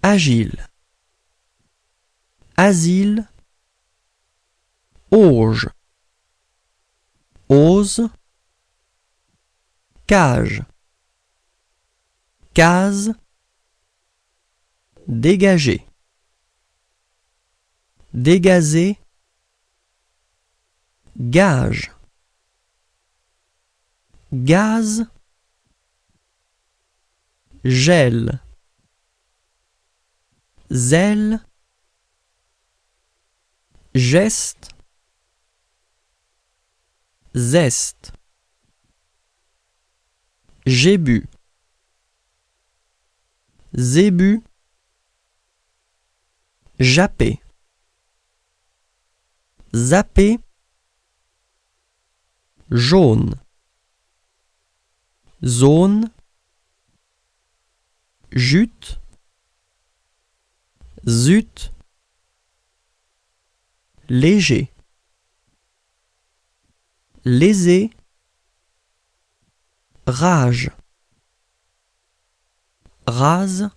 agile, asile, auge, ose, cage, case, dégager, dégazer, gage, gaz, gel, zèle, geste, zeste, j'ai bu, zébu, japper, zapper, jaune, zone, jute, zut, léger, lésé, rage, rase,